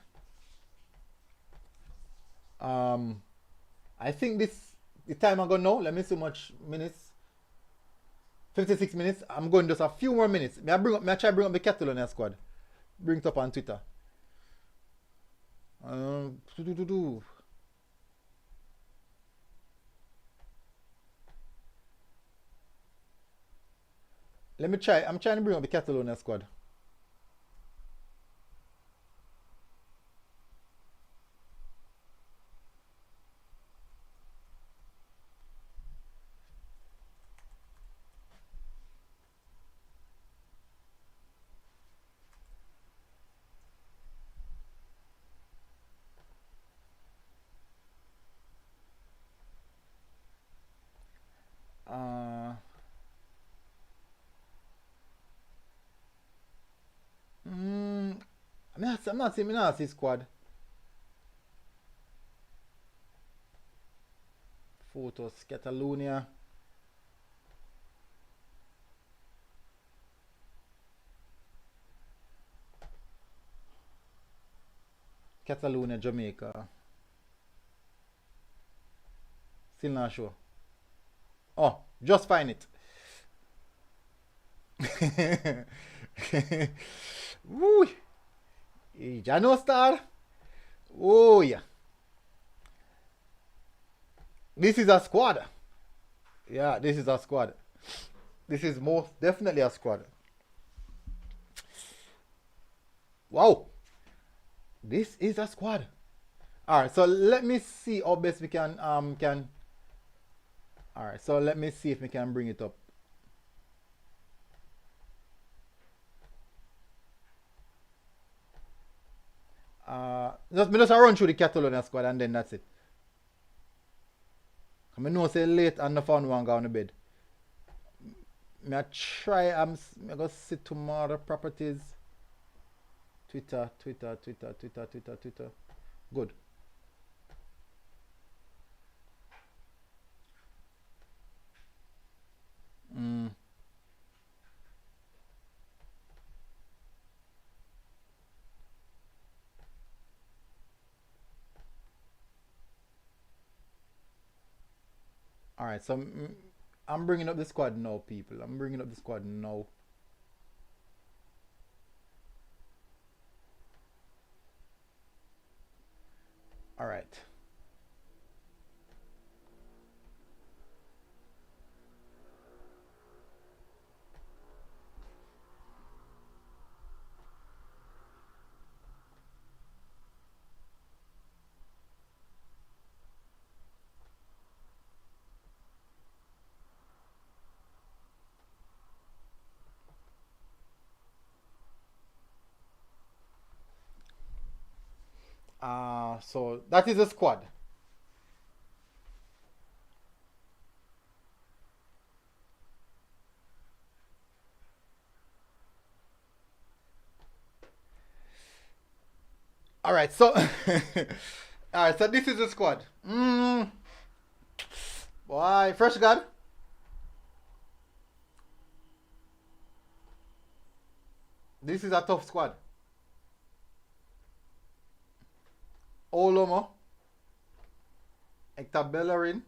I think the time I'm going now. Let me see how much minutes. 56 minutes. I'm going just a few more minutes. May I try bring up the Catalonia squad? Bring it up on Twitter. Let me try. I'm trying to bring up the Catalonia squad. I'm not seeing squad. Photos, Catalonia. Catalonia, Jamaica. Still not sure. Oh, just find it. Woo! Jano Star. Oh yeah. This is a squad. Yeah, this is a squad. This is most definitely a squad. Wow. This is a squad. Alright, so let me see how best we can alright, so let me see if we can bring it up. Just run through the Catalonia squad and then that's it. I know say late and the fun one go on the bed. I try I'm gonna sit tomorrow properties. Twitter. Good. Alright, so I'm bringing up the squad now, people. I'm bringing up the squad now. Alright. So that is a squad. All right, so all right, so this is the squad. Boy, fresh gun. This is a tough squad. Olomo, Hector Bellerin.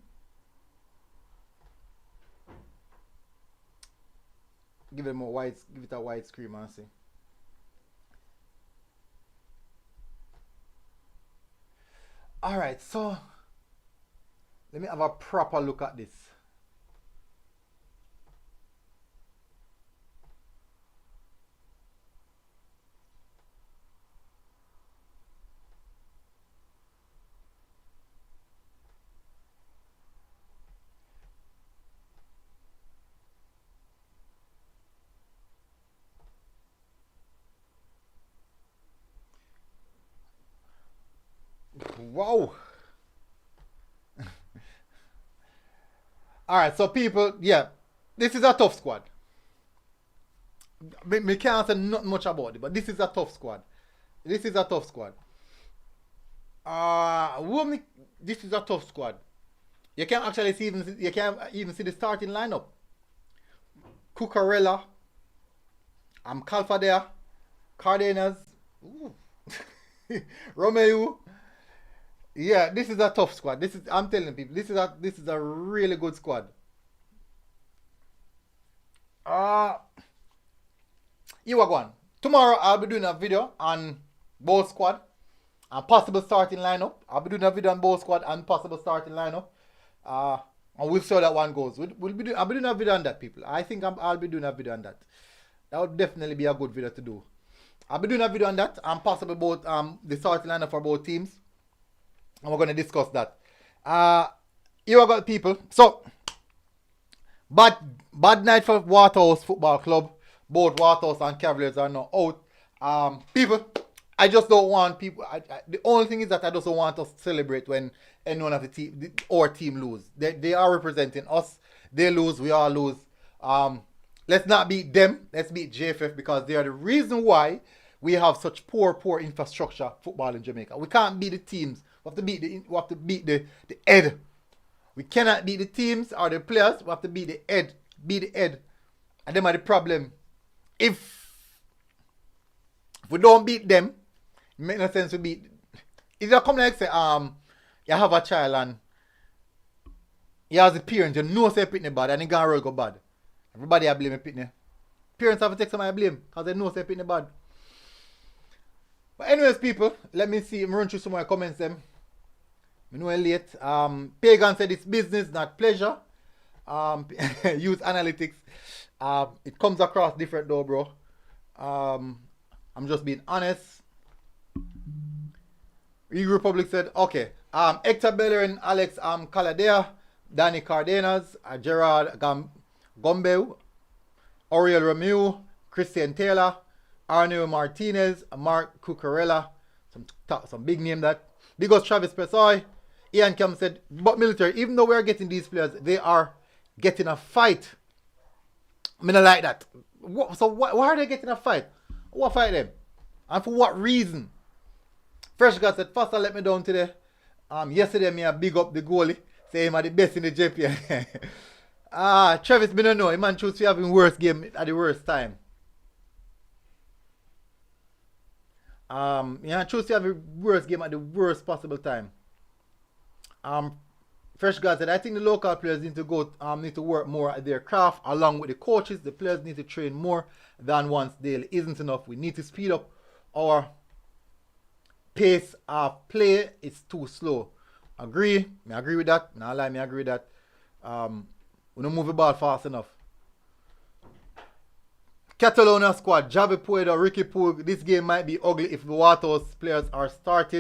Give it a white screen and see. Alright, so let me have a proper look at this. Wow. Alright, so people, yeah, this is a tough squad. me can't say not much about it, but this is a tough squad. This is a tough squad. This is a tough squad. You can actually see even see the starting lineup. Cucurella, Calfa there, Cardenas, Romeo. Yeah, this is a tough squad. I'm telling people, this is a really good squad. You are going. Tomorrow I'll be doing a video on both squad and possible starting lineup. I'll be doing a video on both squad and possible starting lineup. And we'll see how that one goes. I'll be doing a video on that, people. I think I'll be doing a video on that. That would definitely be a good video to do. I'll be doing a video on that and possible both the starting lineup for both teams. And we're gonna discuss that. You are got people. So bad night for Waterhouse Football Club. Both Waterhouse and Cavaliers are now out. People, I just don't want people. The only thing is that I just don't want us to celebrate when any one of our team lose. They are representing us. They lose, we all lose. Let's not beat them. Let's beat JFF because they are the reason why we have such poor infrastructure football in Jamaica. We can't beat the teams. We have to beat the head. We cannot beat the teams or the players. We have to beat the head. Beat the head. And them are the problem. If we don't beat them, it makes no sense to beat. If you come like say, you have a child and you as a parent, you know say pitney bad and it gonna roll go bad. Everybody I blame a pitney. Parents have to take some of the blame because they know say pitney bad. But anyways, people, let me see. I'm run through some more comments them. I know I'm late. Pagan said it's business, not pleasure. Use analytics. It comes across different though, bro. I'm just being honest. Republic said, okay. Hector Bellerin, Alex Caladea, Danny Cardenas, Gerard Gombeu, Oriel Romeu, Christian Taylor, Arnaud Martinez, Mark Cucurella, some big name that. Because Travis Pesoy, Ian Cam said, but military, even though we're getting these players, they are getting a fight. I mean, I like that. Why are they getting a fight? What fight them? And for what reason? Fresh God said, first I let me down today. Yesterday, me big up the goalie. Say him are the best in the JP. Travis, me don't know. He man choose to having worst game at the worst time. Choose to have the worst game at the worst possible time. Fresh God said, I think the local players need to work more at their craft along with the coaches. The players need to train more than once daily. Isn't enough. We need to speed up our pace of play. It's too slow. Agree. I agree with that. Nah lie, I agree with that. We don't move the ball fast enough. Catalonia squad, Javi Puedo, Ricky Pug. This game might be ugly if the Waterhouse players are starting.